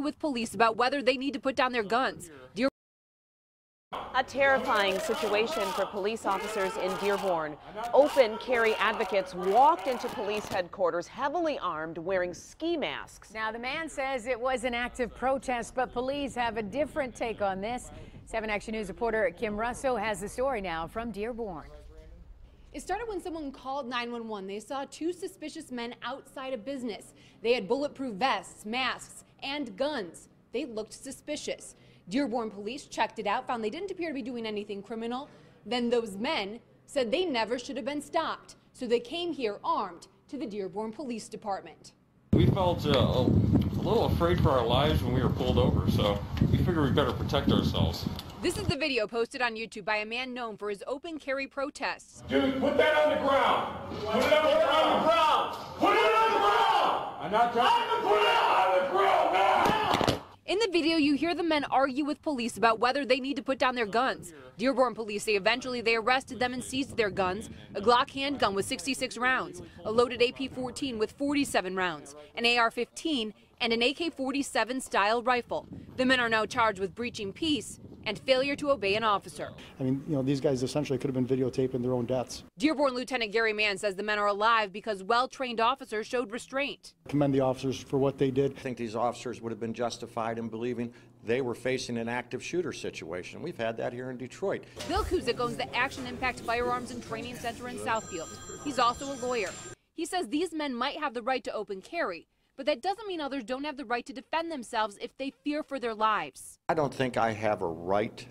with police about whether they need to put down their guns. A terrifying situation for police officers in Dearborn. Open carry advocates walked into police headquarters heavily armed, wearing ski masks. Now, the man says it was an active protest, but police have a different take on this. 7 Action News reporter Kim Russo has the story now from Dearborn. It started when someone called 911. They saw 2 suspicious men outside a business. They had bulletproof vests, masks, and guns. They looked suspicious. Dearborn police checked it out, found they didn't appear to be doing anything criminal. Then those men said they never should have been stopped. So they came here armed to the Dearborn Police Department. We felt a little afraid for our lives when we were pulled over, so we figured we better protect ourselves. This is the video posted on YouTube by a man known for his open carry protests. Dude, put that on the ground. Put it on the ground. Put it on the ground. I'm not trying to put it on the ground now. In the video, you hear the men argue with police about whether they need to put down their guns. Dearborn police say eventually they arrested them and seized their guns, a Glock handgun with 66 rounds, a loaded AP-14 with 47 rounds, an AR-15, and an AK-47 style rifle. The men are now charged with breaching peace and failure to obey an officer. I mean, these guys essentially could have been videotaping their own deaths. Dearborn Lieutenant Gary Mann says the men are alive because well-trained officers showed restraint. Commend the officers for what they did. I think these officers would have been justified in believing they were facing an active shooter situation. We've had that here in Detroit. Bill Kuzik owns the Action Impact Firearms and Training Center in Southfield. He's also a lawyer. He says these men might have the right to open carry, but that doesn't mean others don't have the right to defend themselves if they fear for their lives. I don't think I have a right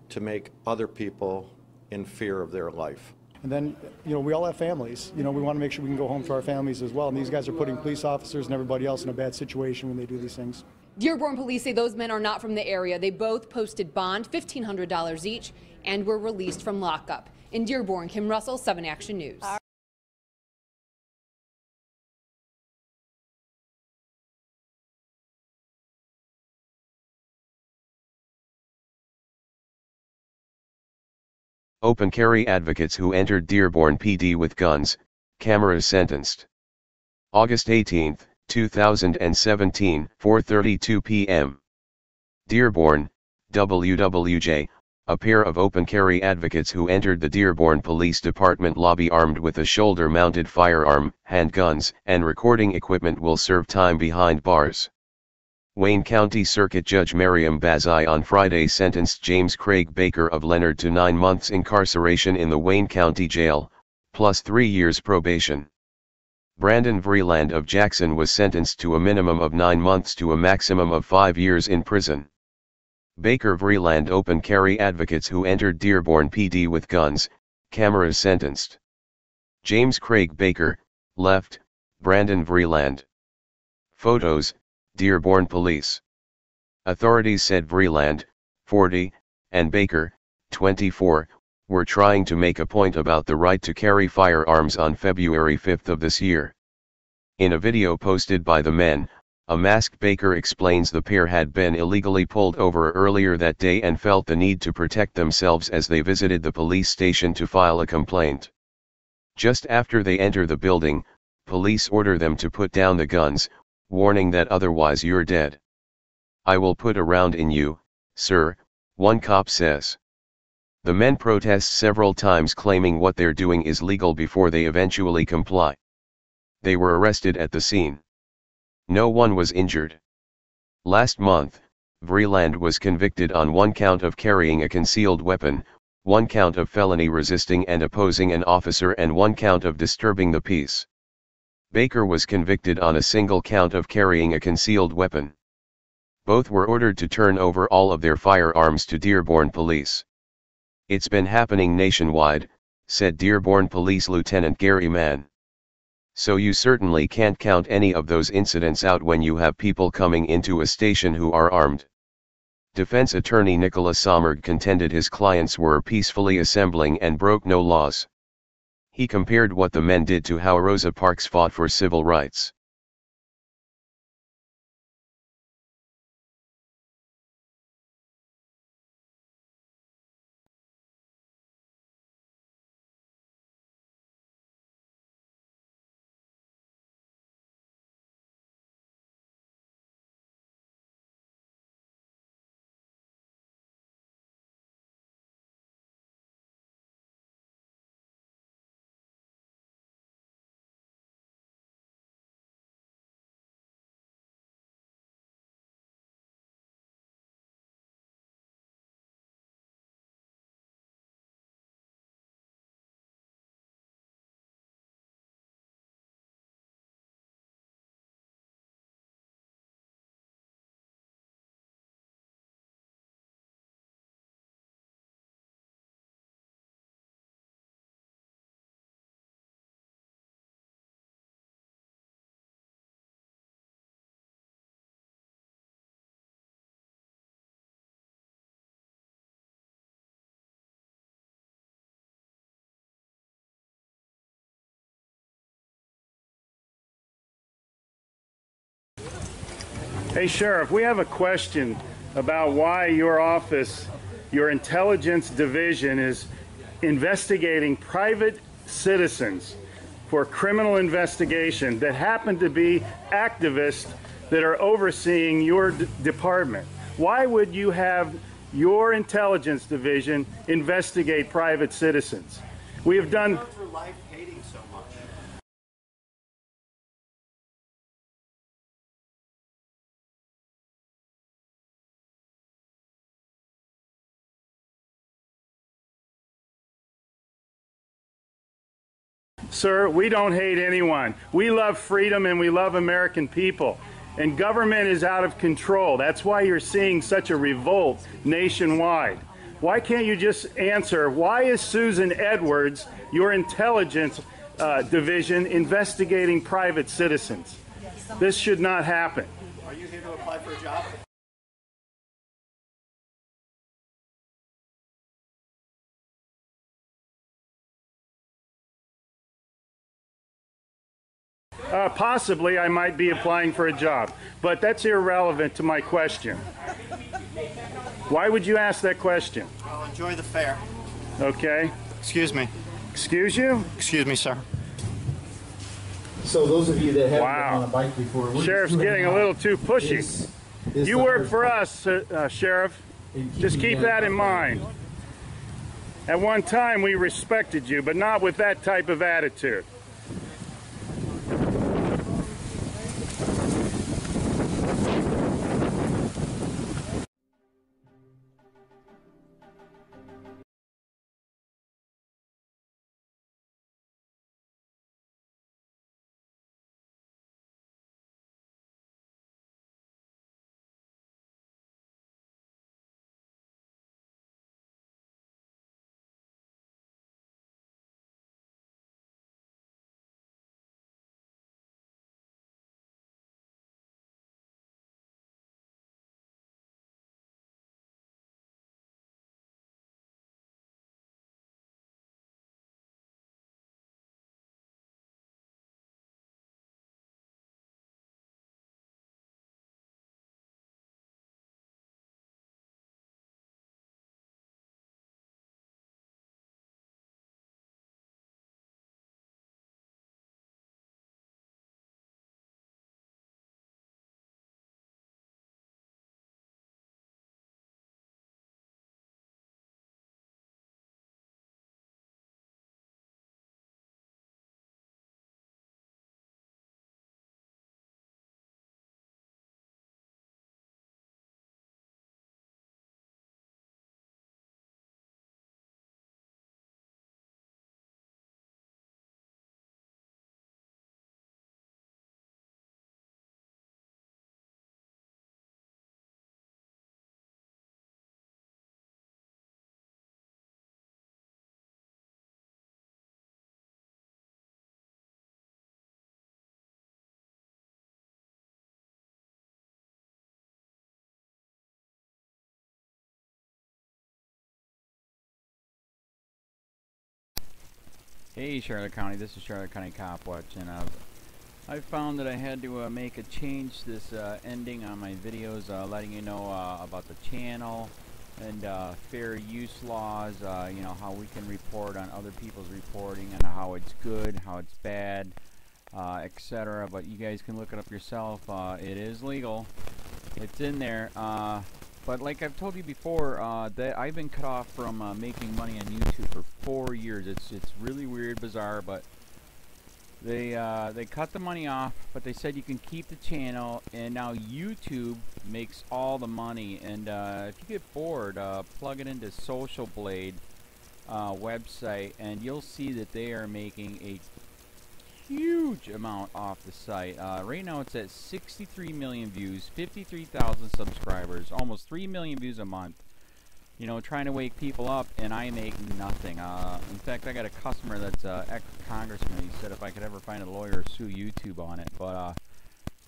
to make other people in fear of their life. And then, we all have families. We want to make sure we can go home to our families as well. And these guys are putting police officers and everybody else in a bad situation when they do these things. Dearborn police say those men are not from the area. They both posted bond, $1,500 each, and were released from lockup. In Dearborn, Kim Russell, 7 Action News. Open carry advocates who entered Dearborn PD with guns, cameras sentenced. August 18, 2017, 4:32 p.m. Dearborn, WWJ, a pair of open carry advocates who entered the Dearborn Police Department lobby armed with a shoulder-mounted firearm, handguns, and recording equipment will serve time behind bars. Wayne County Circuit Judge Miriam Bazai on Friday sentenced James Craig Baker of Leonard to 9 months incarceration in the Wayne County Jail, plus 3 years probation. Brandon Vreeland of Jackson was sentenced to a minimum of 9 months to a maximum of 5 years in prison. Baker Vreeland open carry advocates who entered Dearborn PD with guns, cameras sentenced. James Craig Baker, left, Brandon Vreeland. Photos, Dearborn Police. Authorities said Vreeland, 40, and Baker, 24, were trying to make a point about the right to carry firearms on February 5 of this year. In a video posted by the men, a masked Baker explains the pair had been illegally pulled over earlier that day and felt the need to protect themselves as they visited the police station to file a complaint. Just after they enter the building, police order them to put down the guns, warning that otherwise you're dead. I will put a round in you, sir, one cop says. The men protest several times claiming what they're doing is legal before they eventually comply. They were arrested at the scene. No one was injured. Last month, Vreeland was convicted on 1 count of carrying a concealed weapon, 1 count of felony resisting and opposing an officer and 1 count of disturbing the peace. Baker was convicted on a single count of carrying a concealed weapon. Both were ordered to turn over all of their firearms to Dearborn Police. It's been happening nationwide, said Dearborn Police Lieutenant Gary Mann. So you certainly can't count any of those incidents out when you have people coming into a station who are armed. Defense attorney Nicholas Sommerg contended his clients were peacefully assembling and broke no laws. He compared what the men did to how Rosa Parks fought for civil rights. Hey, Sheriff, we have a question about why your office, your intelligence division, is investigating private citizens for criminal investigation that happen to be activists that are overseeing your department. Why would you have your intelligence division investigate private citizens? We have done... For life hating so much. Sir, we don't hate anyone. We love freedom and we love American people. And government is out of control. That's why you're seeing such a revolt nationwide. Why can't you just answer, why is Susan Edwards, your intelligence division, investigating private citizens? This should not happen. Are you here to apply for a job? Possibly I might be applying for a job, but that's irrelevant to my question. Why would you ask that question? Well, enjoy the fair. Okay. Excuse me. Excuse you? Excuse me, sir. So those of you that haven't Wow. been on a bike before, Sheriff's getting a little too pushy. You work for us, Sheriff. Just keep that in mind. At one time we respected you, but not with that type of attitude. Hey Charlotte County, this is Charlotte County COPWATCH, and I found that I had to make a change this ending on my videos, letting you know about the channel and fair use laws, you know, how we can report on other people's reporting and how it's good, how it's bad, etc. But you guys can look it up yourself. It is legal. It's in there. But like I've told you before, that I've been cut off from making money on YouTube for 4 years. It's really weird, bizarre, but they cut the money off, but they said you can keep the channel, and now YouTube makes all the money. And if you get bored, plug it into Social Blade website, and you'll see that they are making a huge amount off the site. Right now it's at 63 million views, 53,000 subscribers, almost 3 million views a month. You know, trying to wake people up, and I make nothing. In fact, I got a customer that's ex-congressman. He said if I could ever find a lawyer, sue YouTube on it. But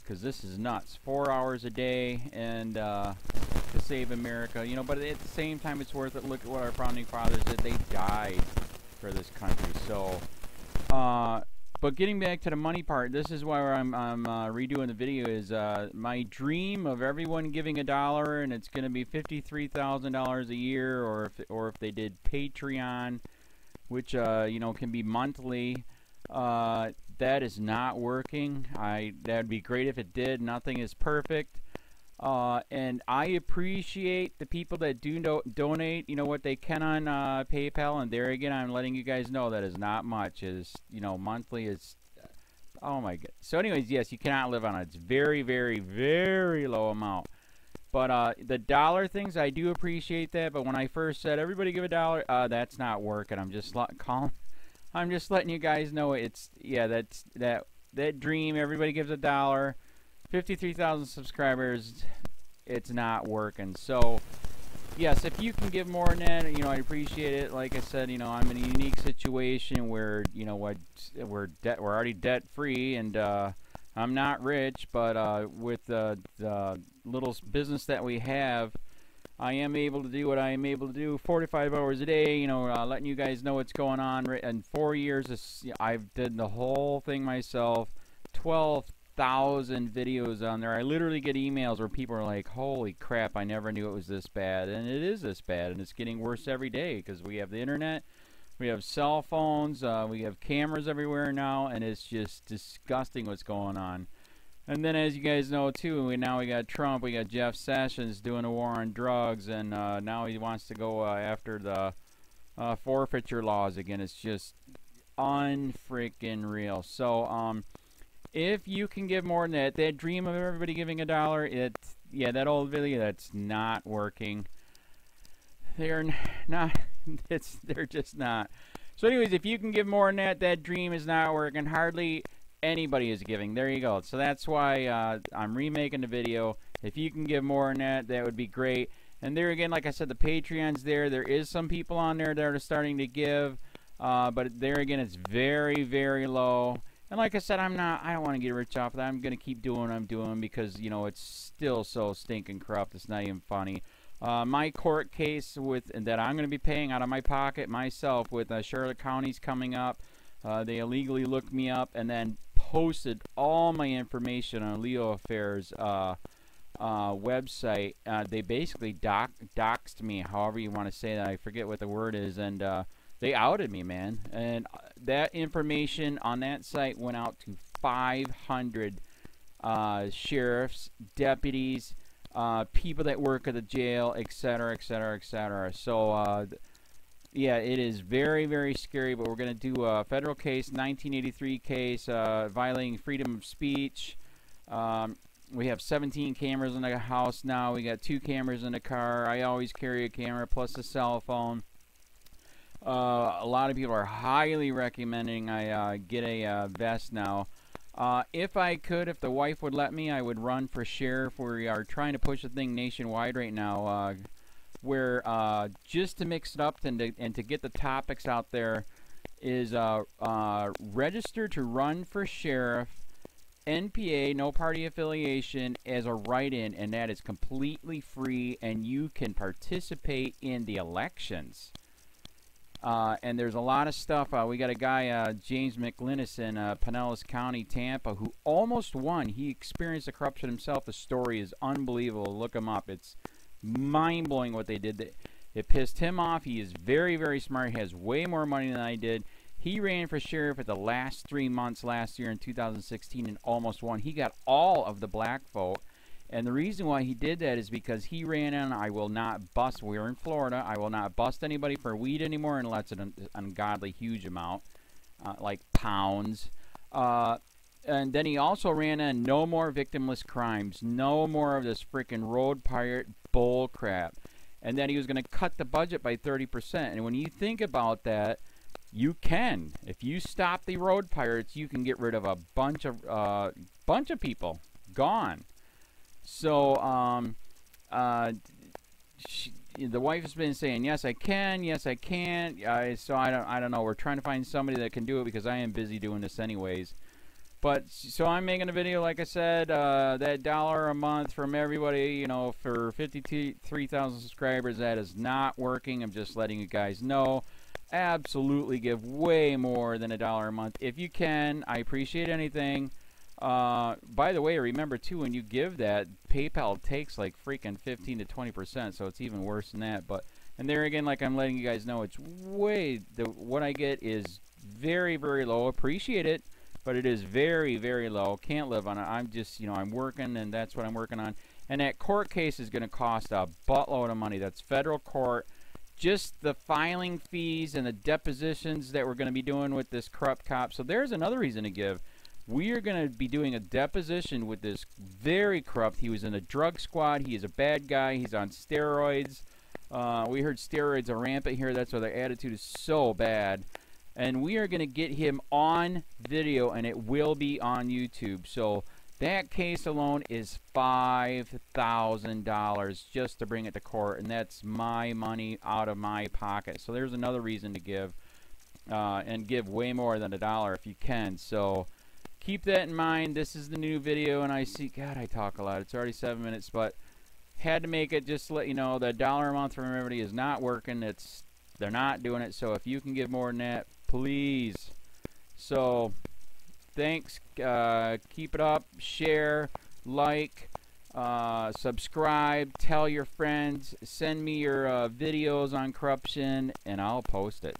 because this is nuts, 4 hours a day, and to save America, you know. But at the same time, it's worth it. Look at what our founding fathers did. They died for this country. So But getting back to the money part, this is why I'm redoing the video. Is my dream of everyone giving $1, and it's going to be $53,000 a year, or if they did Patreon, which you know, can be monthly. That is not working. That'd be great if it did. Nothing is perfect. And I appreciate the people that do donate, you know, what they can on PayPal. And there again, I'm letting you guys know that is not much. Is, you know, monthly is, oh my god. So anyways, yes, you cannot live on it. It's very, very, very low amount. But the dollar things, I do appreciate that. But when I first said everybody give $1, that's not working. I'm just letting you guys know it's, yeah, that dream. Everybody gives $1. 53,000 subscribers, it's not working. So yes, if you can give more than that, you know, I appreciate it. Like I said, you know, I'm in a unique situation where, you know what, we're already debt free, and I'm not rich, but with the little business that we have, I am able to do what I am able to do 45 hours a day, you know, letting you guys know what's going on. In 4 years, I've did the whole thing myself. 12,000 videos on there. I literally get emails where people are like, holy crap, I never knew it was this bad. And it is this bad, and it's getting worse every day because we have the internet, we have cell phones, we have cameras everywhere now, and it's just disgusting what's going on. And then, as you guys know too, now we got Trump, we got Jeff Sessions doing a war on drugs, and now he wants to go after the forfeiture laws again. It's just unfreaking real. So if you can give more than that dream of everybody giving $1, yeah, that old video, that's not working. They're not. They're just not. So anyways, if you can give more than that dream is not working. Hardly anybody is giving. There you go. So that's why I'm remaking the video. If you can give more than that, that would be great. And there again, like I said, the Patreon's there. There is some people on there that are starting to give, but there again, it's very, very low. And like I said, I don't want to get rich off of that. I'm going to keep doing what I'm doing because, you know, it's still so stinking corrupt. It's not even funny. My court case that I'm going to be paying out of my pocket myself with Charlotte County's coming up. They illegally looked me up and then posted all my information on LEOAFFAIRS website. They basically doxed me, however you want to say that. I forget what the word is, and they outed me, man. And that information on that site went out to 500 sheriffs, deputies, people that work at the jail, etc., etc., etc. So yeah, it is very, very scary, but we're going to do a federal case, 1983 case, violating freedom of speech. We have 17 cameras in the house now. We got 2 cameras in the car. I always carry a camera plus a cell phone. A lot of people are highly recommending I get a vest now. If I could, if the wife would let me, I would run for sheriff. We are trying to push the thing nationwide right now. Where just to mix it up and to get the topics out there is register to run for sheriff, NPA, no party affiliation, as a write-in, and that is completely free, and you can participate in the elections. And there's a lot of stuff. We got a guy, James McLinnis in Pinellas County, Tampa, who almost won. He experienced the corruption himself. The story is unbelievable. Look him up. It's mind-blowing what they did. It pissed him off. He is very, very smart. He has way more money than I did. He ran for sheriff at the last 3 months last year in 2016 and almost won. He got all of the black vote. And the reason why he did that is because he ran in, I will not bust, we're in Florida, I will not bust anybody for weed anymore unless it's an ungodly huge amount, like pounds. And then he also ran in no more victimless crimes, no more of this freaking road pirate bull crap. And then he was going to cut the budget by 30%. And when you think about that, you can. If you stop the road pirates, you can get rid of a bunch of people. Gone. So, the wife has been saying, yes, I can, yes, I can't. So I don't know. We're trying to find somebody that can do it because I am busy doing this anyways. But, so I'm making a video, like I said, that $1 a month from everybody, you know, for 53,000 subscribers. That is not working. I'm just letting you guys know. absolutely give way more than $1 a month. If you can, I appreciate anything. By the way, remember too, when you give that, PayPal takes like freaking 15 to 20%, so it's even worse than that. But, and there again, like I'm letting you guys know, it's way, what I get is very, very low. Appreciate it, but it is very, very low. Can't live on it. I'm just, you know, I'm working, and that's what I'm working on. And that court case is going to cost a buttload of money. That's federal court. Just the filing fees and the depositions that we're going to be doing with this corrupt cop. So there's another reason to give. We are going to be doing a deposition with this very corrupt. He was in a drug squad. He is a bad guy. He's on steroids. We heard steroids are rampant here. That's why their attitude is so bad. And we are going to get him on video, and it will be on YouTube. So that case alone is $5,000 just to bring it to court, and that's my money out of my pocket. So there's another reason to give, and give way more than $1 if you can. So keep that in mind. This is the new video, and I see, God, I talk a lot. It's already 7 minutes, but had to make it just to let you know that $1 a month from everybody is not working. They're not doing it. So if you can give more than that, please. So thanks. Keep it up. Share, like, subscribe, tell your friends, send me your videos on corruption, and I'll post it.